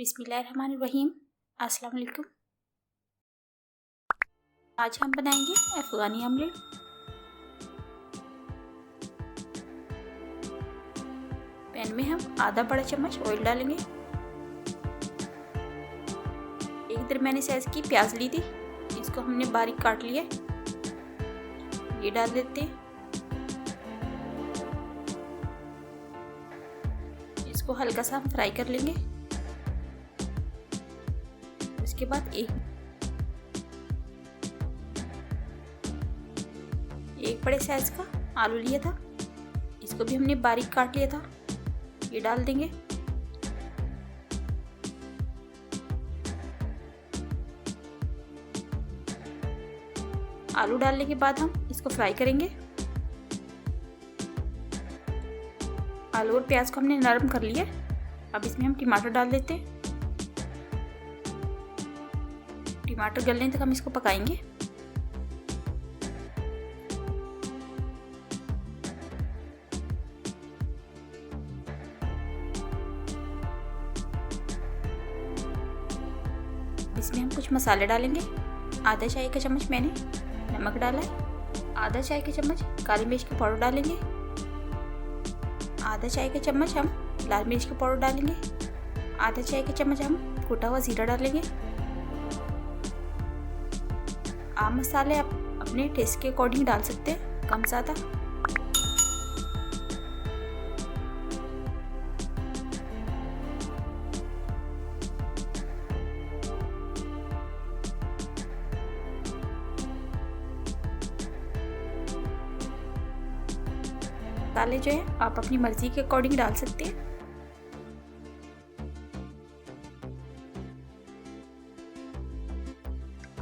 बिस्मिल्लाहिर्रहमानिर्रहीम। अस्सलाम वालेकुम। आज हम बनाएंगे अफ़गानी आमलेट। पैन में हम आधा बड़ा चम्मच ऑयल डालेंगे। एक दरमियाने साइज की प्याज ली थी, इसको हमने बारीक काट लिया, ये डाल देते हैं। इसको हल्का सा हम फ्राई कर लेंगे। उसके बाद एक बड़े साइज का आलू लिया था, इसको भी हमने बारीक काट लिया था, ये डाल देंगे। आलू डालने के बाद हम इसको फ्राई करेंगे। आलू और प्याज को हमने नरम कर लिया। अब इसमें हम टमाटर डाल देते हैं। टमाटर गलने तक हम इसको पकाएंगे। इसमें हम कुछ मसाले डालेंगे। आधा चाय का चम्मच मैंने नमक डाला है, आधा चाय का चम्मच काली मिर्च का पाउडर डालेंगे, आधा चाय का चम्मच हम लाल मिर्च का पाउडर डालेंगे, आधा चाय का चम्मच हम कुटा हुआ जीरा डालेंगे। आप मसाले आप अपने टेस्ट के अकॉर्डिंग डाल सकते हैं, कम ज़्यादा। मसाले जो है आप अपनी मर्जी के अकॉर्डिंग डाल सकते हैं।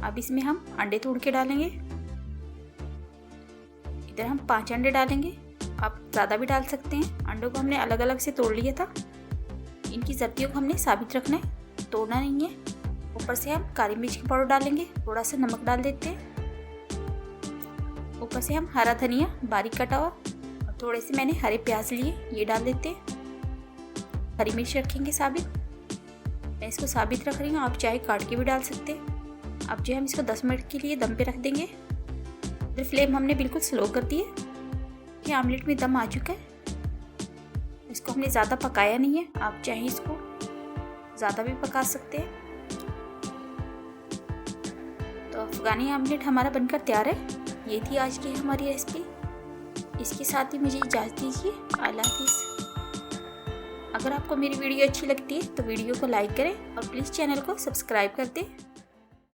अब इसमें हम अंडे तोड़ के डालेंगे। इधर हम 5 अंडे डालेंगे, आप ज़्यादा भी डाल सकते हैं। अंडों को हमने अलग अलग से तोड़ लिया था, इनकी जर्दियों को हमने साबित रखना है, तोड़ना नहीं है। ऊपर से हम काली मिर्च का पाउडर डालेंगे, थोड़ा सा नमक डाल देते हैं। ऊपर से हम हरा धनिया बारीक कटा हुआ, थोड़े से मैंने हरे प्याज लिए, ये डाल देते हैं। हरी मिर्च रखेंगे साबित, मैं इसको साबित रख रही हूँ, आप चाहे काट के भी डाल सकते हैं। अब जो हम इसको 10 मिनट के लिए दम पे रख देंगे। फिर फ्लेम हमने बिल्कुल स्लो कर दी है कि आमलेट में दम आ चुका है। इसको हमने ज़्यादा पकाया नहीं है, आप चाहे इसको ज़्यादा भी पका सकते हैं। तो अफ़गानी आमलेट हमारा बनकर तैयार है। ये थी आज की हमारी रेसिपी। इसके साथ ही मुझे इजाज़त दीजिए। अल्लाह हाफ़िज़। अगर आपको मेरी वीडियो अच्छी लगती है तो वीडियो को लाइक करें और प्लीज़ चैनल को सब्सक्राइब कर दें।